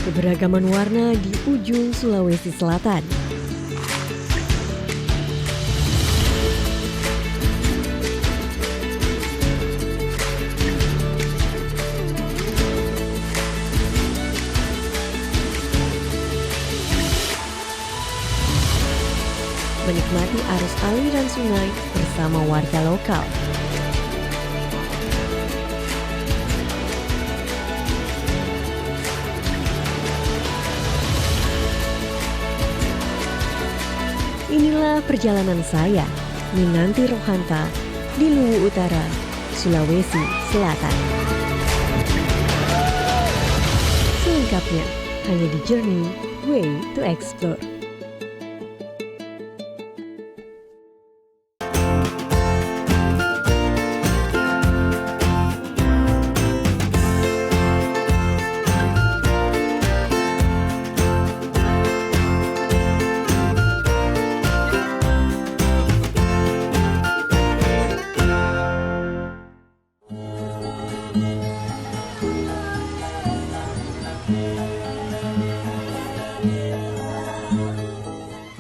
keberagaman warna di ujung Sulawesi Selatan. Menikmati arus aliran sungai bersama warga lokal. Inilah perjalanan saya, Minanti Rohanta, di Luwu Utara, Sulawesi Selatan. Selengkapnya hanya di Journey Way to Explore.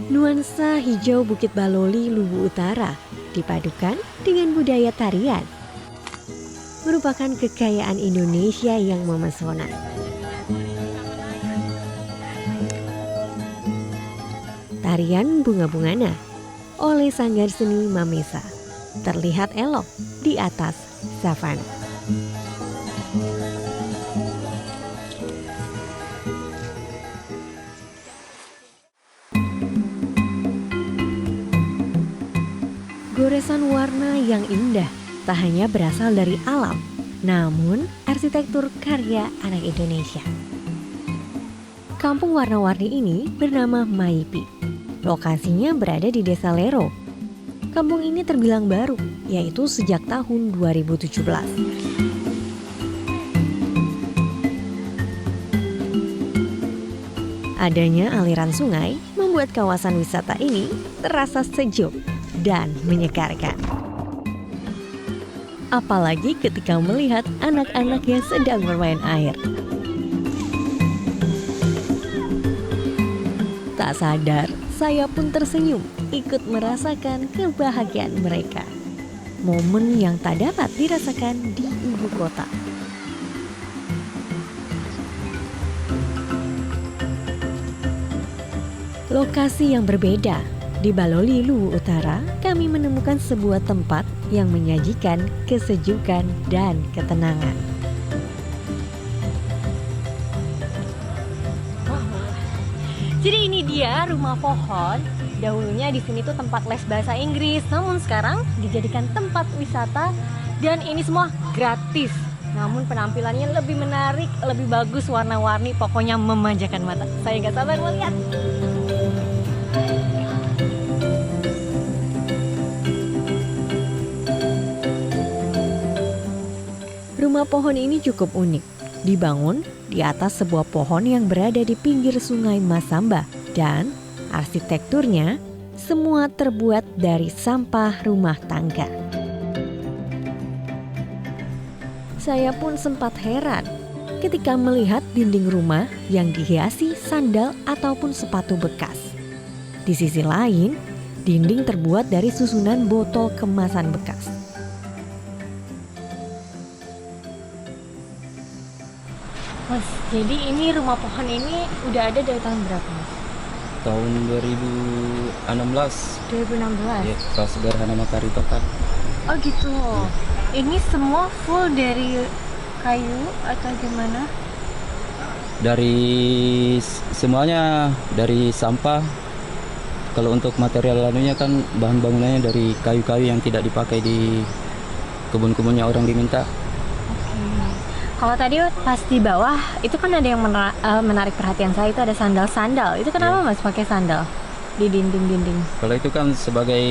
Nuansa hijau Bukit Baloli Luwu Utara dipadukan dengan budaya tarian, merupakan kekayaan Indonesia yang memesona. Tarian Bunga-Bungana oleh Sanggar Seni Mamesa terlihat elok di atas savana. Goresan warna yang indah tak hanya berasal dari alam, namun arsitektur karya anak Indonesia. Kampung warna-warni ini bernama Maipi. Lokasinya berada di Desa Lero. Kampung ini terbilang baru, yaitu sejak tahun 2017. Adanya aliran sungai membuat kawasan wisata ini terasa sejuk dan menyegarkan. Apalagi ketika melihat anak-anak yang sedang bermain air. Tak sadar, saya pun tersenyum ikut merasakan kebahagiaan mereka. Momen yang tak dapat dirasakan di ibu kota. Lokasi yang berbeda. Di Baloli Luwu Utara, kami menemukan sebuah tempat yang menyajikan kesejukan dan ketenangan. Jadi ini dia rumah pohon. Dahulunya di sini tuh tempat les bahasa Inggris, namun sekarang dijadikan tempat wisata dan ini semua gratis. Namun penampilannya lebih menarik, lebih bagus, warna-warni, pokoknya memanjakan mata. Saya nggak sabar melihat. Rumah pohon ini cukup unik. Dibangun di atas sebuah pohon yang berada di pinggir sungai Masamba dan arsitekturnya semua terbuat dari sampah rumah tangga. Saya pun sempat heran ketika melihat dinding rumah yang dihiasi sandal ataupun sepatu bekas. Di sisi lain, dinding terbuat dari susunan botol kemasan bekas. Mas, jadi ini rumah pohon ini udah ada dari tahun berapa, Mas? Tahun 2016. 2016? Ya, pas Gerhana Matahari Total. Oh gitu. Ini semua full dari kayu atau gimana? Semuanya dari sampah. Kalau untuk material lainnya kan bahan bangunannya dari kayu-kayu yang tidak dipakai di kebun-kebunnya orang diminta. Kalau tadi pas di bawah itu kan ada yang menarik perhatian saya, itu ada sandal-sandal. Itu kenapa Mas pakai sandal di dinding-dinding? Kalau itu kan sebagai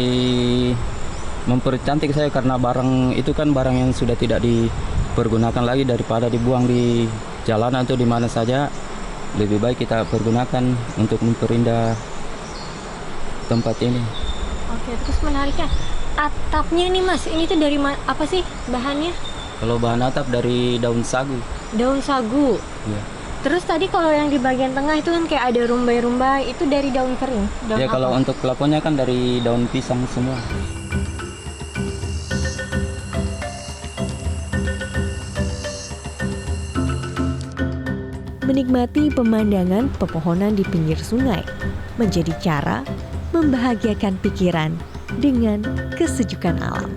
mempercantik saya karena barang itu kan barang yang sudah tidak dipergunakan lagi, daripada dibuang di jalanan atau di mana saja. Lebih baik kita pergunakan untuk memperindah tempat ini. Oke, terus menariknya atapnya nih Mas, ini tuh dari apa sih bahannya? Kalau bahan atap dari daun sagu. Daun sagu. Ya. Terus tadi kalau yang di bagian tengah itu kan kayak ada rumbai-rumbai, itu dari daun kering? Daun Ya apa? kalau untuk plafonnya kan dari daun pisang semua. Menikmati pemandangan pepohonan di pinggir sungai menjadi cara membahagiakan pikiran dengan kesejukan alam.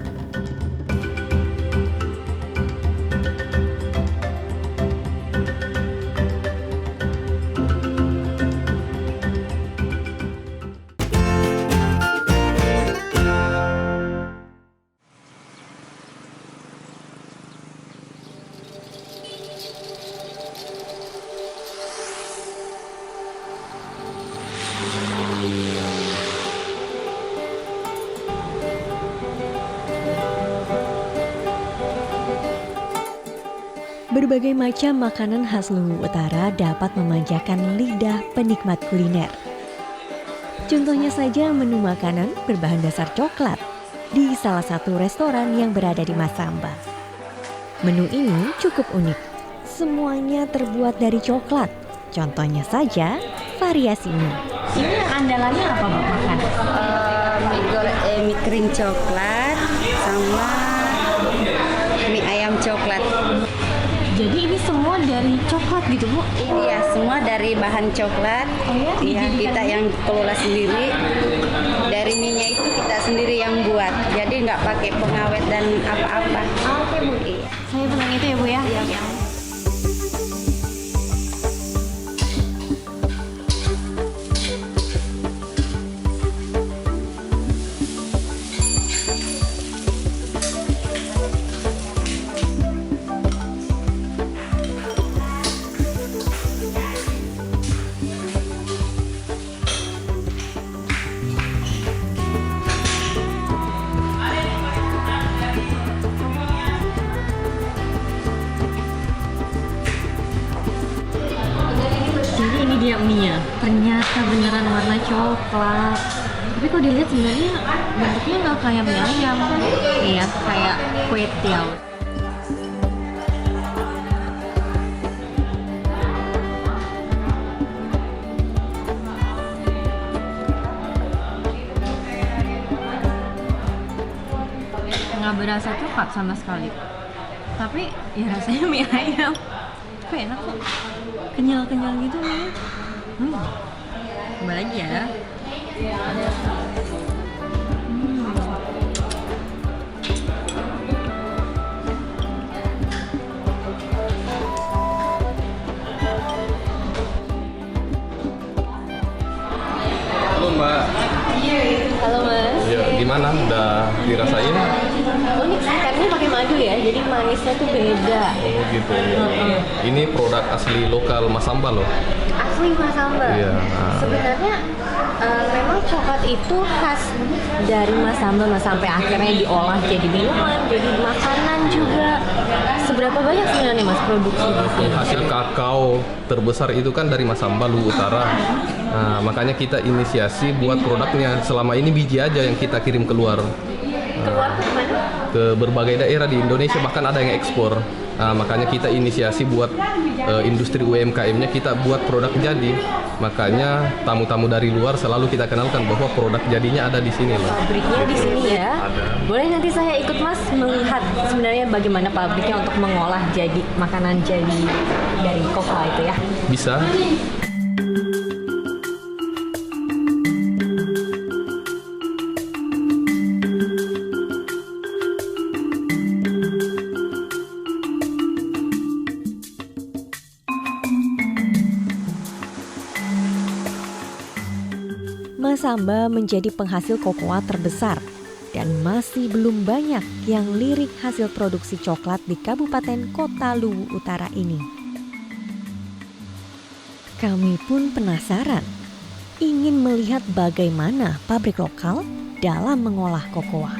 Berbagai macam makanan khas Luwu Utara dapat memanjakan lidah penikmat kuliner. Contohnya saja menu makanan berbahan dasar coklat di salah satu restoran yang berada di Masamba. Menu ini cukup unik. Semuanya terbuat dari coklat. Contohnya saja variasi mie. Ini andalannya apa Mbak makan? Mie kering coklat sama mie ayam coklat. Jadi ini semua dari coklat gitu Bu? Ini ya semua dari bahan coklat. Oh ya? Iya, kita yang kelola sendiri. Dari minyak itu kita sendiri yang buat. Jadi nggak pakai pengawet dan apa-apa. Oke Bu. Iya. Saya pesan itu ya Bu ya? Iya. Jadi ini dia mie-nya. Ternyata beneran warna coklat. Tapi kalau dilihat sebenarnya bentuknya nggak kayak mie ayam. Iya, kayak kue tiaw. Nggak berasa coklat sama sekali. Tapi ya rasanya mie ayam. Kok enak kok. Kenyal-kenyal gitu nih. Coba lagi ya. Halo Mbak, Halo Mas. ya gimana? Udah dirasain? Unik sih karena pakai madu ya, jadi manisnya tuh beda. Oh gitu. Ini produk asli lokal Masamba loh. Asli Masamba. Iya. Sebenarnya memang coklat itu khas dari Masamba sampai akhirnya diolah jadi minuman, jadi makanan juga. Seberapa banyak sebenarnya Mas produksi di sini? Hasil kakao terbesar itu kan dari Masamba Luwu Utara. Nah, makanya kita inisiasi buat produknya. Selama ini biji aja yang kita kirim keluar. Keluar ke mana? Ke berbagai daerah di Indonesia, bahkan ada yang ekspor. Nah, makanya kita inisiasi buat industri UMKM-nya kita buat produk jadi. Makanya tamu-tamu dari luar selalu kita kenalkan bahwa produk jadinya ada di sini loh. Pabriknya di sini ya. Ada. Boleh nanti saya ikut Mas melihat sebenarnya bagaimana pabriknya untuk mengolah jadi makanan jadi dari kokoa itu ya. Bisa. Masamba menjadi penghasil kokoa terbesar dan masih belum banyak yang lirik hasil produksi coklat di Kabupaten Kota Luwu Utara ini. Kami pun penasaran, ingin melihat bagaimana pabrik lokal dalam mengolah kokoa.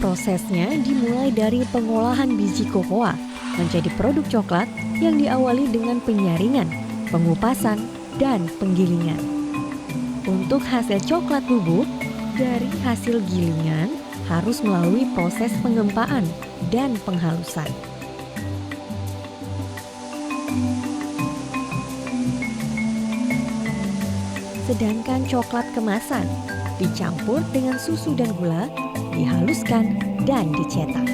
Prosesnya dimulai dari pengolahan biji kokoa menjadi produk coklat yang diawali dengan penyaringan, pengupasan, dan penggilingan. Untuk hasil coklat bubuk, dari hasil gilingan harus melalui proses pengempaan dan penghalusan. Sedangkan coklat kemasan dicampur dengan susu dan gula, dihaluskan dan dicetak.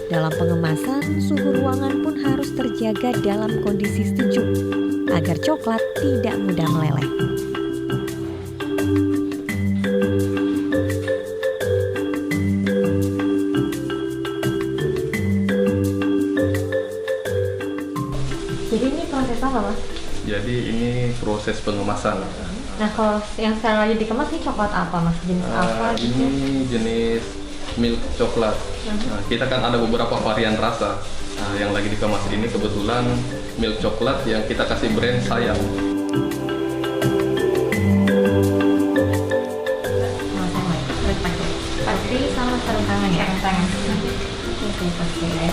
Dalam pengemasan, suhu ruangan pun harus terjaga dalam kondisi sejuk agar coklat tidak mudah meleleh. Jadi ini proses apa, Mas? Jadi ini proses pengemasan. Nah, kalau yang sekarang lagi dikemas ini coklat apa, Mas? Jenis apa gitu? Ini jenis milk coklat. Nah, kita kan ada beberapa varian rasa. Nah, yang lagi dikemas ini kebetulan milk coklat yang kita kasih brand Sayang. Pasti sama sarung tangan ya? Sarung tangan. Oke, pasti ya.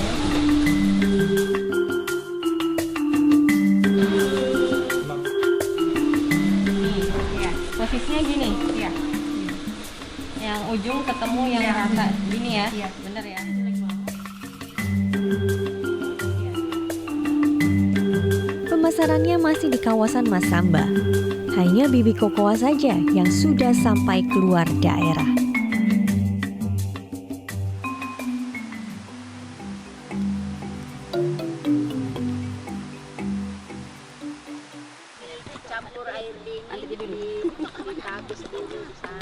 Posisinya gini? Iya. Yang ujung ketemu yang rata. Gini ya? Iya. Bener ya? Pemasarannya masih di kawasan Masamba. Hanya bibit kokoa saja yang sudah sampai keluar daerah.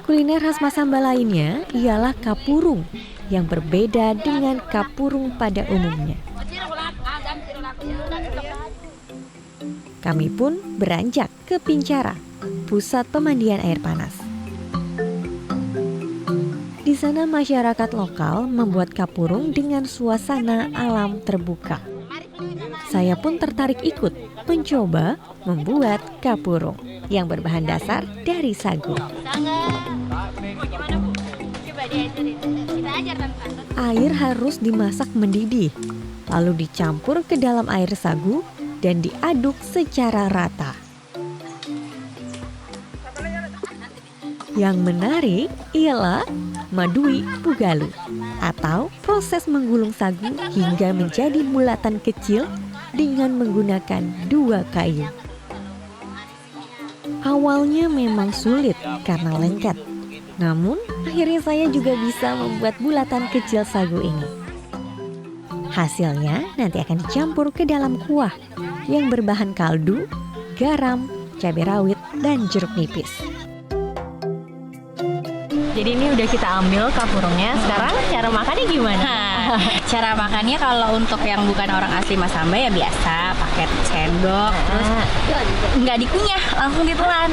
Kuliner khas Masamba lainnya ialah kapurung yang berbeda dengan kapurung pada umumnya. Kami pun beranjak ke Pincara, pusat pemandian air panas. Di sana masyarakat lokal membuat kapurung dengan suasana alam terbuka. Saya pun tertarik ikut mencoba membuat kapurung yang berbahan dasar dari sagu. Air harus dimasak mendidih, lalu dicampur ke dalam air sagu dan diaduk secara rata. Yang menarik ialah madui pugalu atau proses menggulung sagu hingga menjadi bulatan kecil dengan menggunakan 2 kayu. Awalnya memang sulit karena lengket, namun akhirnya saya juga bisa membuat bulatan kecil sagu ini. Hasilnya nanti akan dicampur ke dalam kuah yang berbahan kaldu, garam, cabai rawit, dan jeruk nipis. Jadi ini udah kita ambil kapurungnya. Sekarang cara makannya gimana? Cara makannya kalau untuk yang bukan orang asli Masamba ya biasa pakai sendok, terus nggak dikunyah, langsung ditelan.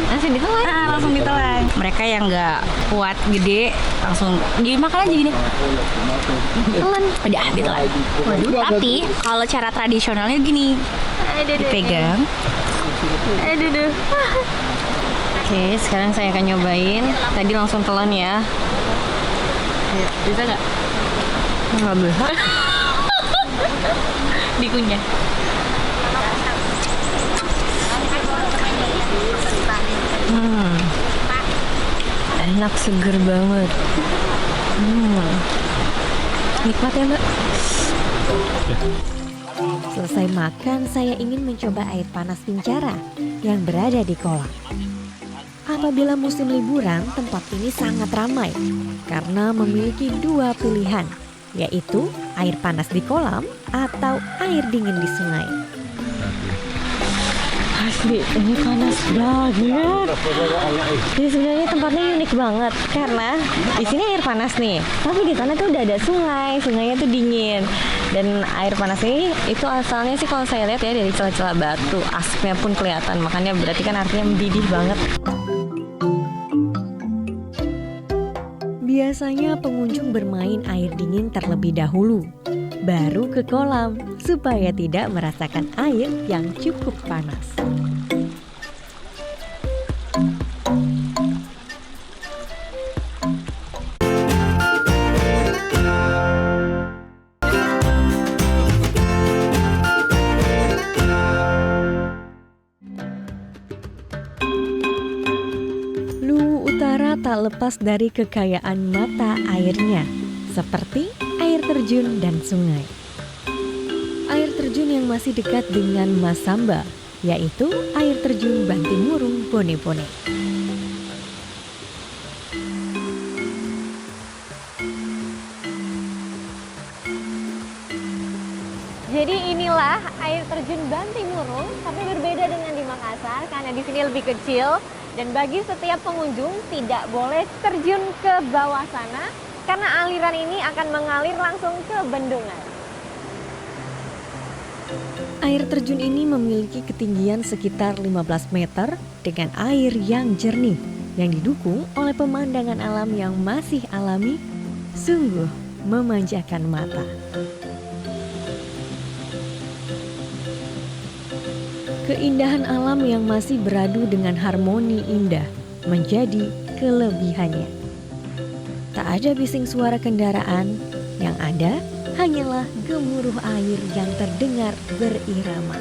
Langsung ditelan. Mereka yang nggak kuat gede langsung dimakan aja gini. Telan, udah ditelan. Tapi kalau cara tradisionalnya gini, dipegang. Oke, sekarang saya akan nyobain. Tadi langsung telan ya. Bisa nggak? Nggak bisa. Dikunyah. Enak, seger banget. Nikmat ya, Mbak. Selesai makan, saya ingin mencoba air panas Pincara yang berada di kolam. Apabila musim liburan, tempat ini sangat ramai karena memiliki 2 pilihan, yaitu air panas di kolam atau air dingin di sungai. Asli, ini panas banget. Jadi sebenarnya tempatnya unik banget karena di sini air panas nih, tapi di sana tuh udah ada sungai, sungainya tuh dingin. Dan air panas ini itu asalnya sih kalau saya lihat ya dari celah-celah batu, asapnya pun kelihatan, makanya berarti kan artinya mendidih banget. Biasanya pengunjung bermain air dingin terlebih dahulu, baru ke kolam supaya tidak merasakan air yang cukup panas. tak lepas dari kekayaan mata airnya, seperti air terjun dan sungai. Air terjun yang masih dekat dengan Masamba, yaitu air terjun Bantimurung Bone-Bone. Jadi inilah air terjun Bantimurung, tapi berbeda dengan di Makassar karena di sini lebih kecil dan bagi setiap pengunjung tidak boleh terjun ke bawah sana karena aliran ini akan mengalir langsung ke bendungan. Air terjun ini memiliki ketinggian sekitar 15 meter dengan air yang jernih yang didukung oleh pemandangan alam yang masih alami, sungguh memanjakan mata. Keindahan alam yang masih beradu dengan harmoni indah menjadi kelebihannya. Tak ada bising suara kendaraan, yang ada hanyalah gemuruh air yang terdengar berirama.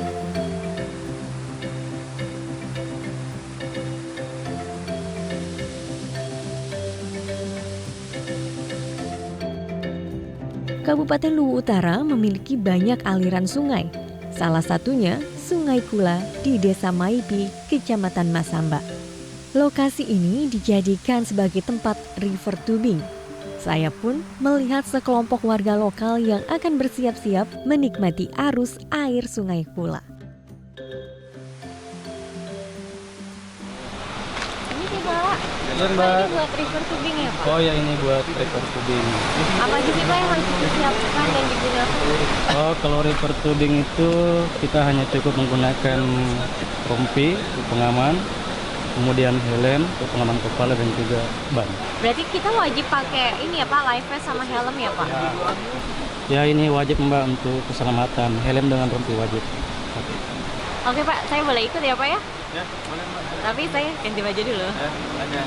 Kabupaten Luwu Utara memiliki banyak aliran sungai. Salah satunya Sungai Kula di Desa Maipi, Kecamatan Masamba. Lokasi ini dijadikan sebagai tempat river tubing. Saya pun melihat sekelompok warga lokal yang akan bersiap-siap menikmati arus air Sungai Kula. Ini sih Pak, Jalan, Pak, Mbak. ini buat river tubing ya Pak? Oh ya, ini buat river tubing. Apa aja sih Pak yang harus disiapkan dan digunakan? Oh, kalau river tubing itu kita hanya cukup menggunakan rompi untuk pengaman, kemudian helm untuk pengaman kepala dan juga ban. Berarti kita wajib pakai ini ya Pak, life vest sama helm ya Pak? Ya, ini wajib Mbak untuk keselamatan, helm dengan rompi wajib. Oke Pak, saya boleh ikut ya Pak ya? Ya, boleh Mbak. Tapi saya ganti baju dulu. Ada.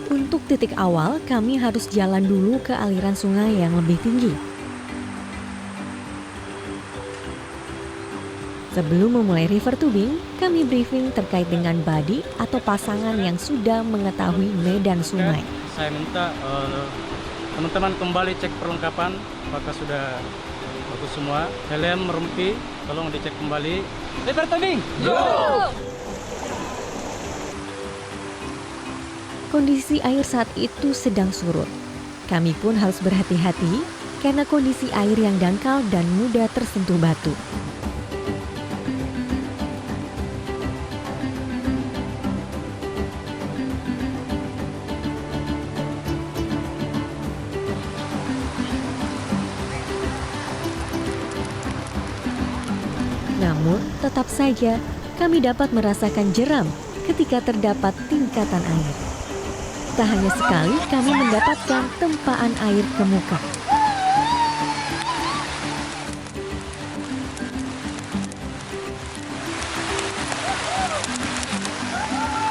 Untuk titik awal, kami harus jalan dulu ke aliran sungai yang lebih tinggi. Sebelum memulai river tubing, kami briefing terkait dengan body atau pasangan yang sudah mengetahui medan sungai. Saya minta teman-teman kembali cek perlengkapan, apakah sudah bagus semua. Helm, rompi, tolong dicek kembali. River tubing! Kondisi air saat itu sedang surut. Kami pun harus berhati-hati karena kondisi air yang dangkal dan mudah tersentuh batu. Namun, tetap saja kami dapat merasakan jeram ketika terdapat tingkatan air. Tak hanya sekali kami mendapatkan tempaan air ke muka.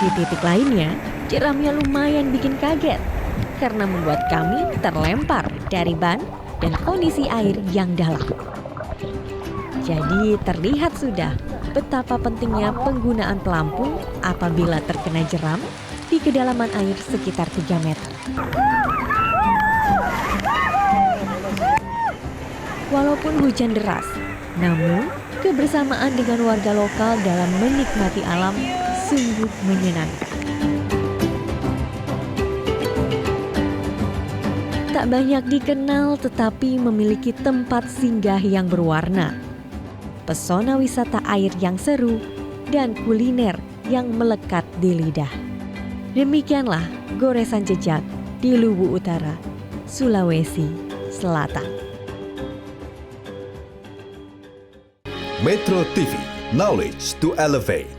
Di titik lainnya, jeramnya lumayan bikin kaget karena membuat kami terlempar dari ban dan kondisi air yang dalam. Jadi terlihat sudah betapa pentingnya penggunaan pelampung apabila terkena jeram di kedalaman air sekitar 3 meter. Walaupun hujan deras, namun kebersamaan dengan warga lokal dalam menikmati alam sungguh menyenangkan. Tak banyak dikenal tetapi memiliki tempat singgah yang berwarna, pesona wisata air yang seru, dan kuliner yang melekat di lidah. Demikianlah goresan jejak di Luwu Utara, Sulawesi Selatan. Metro TV, knowledge to elevate.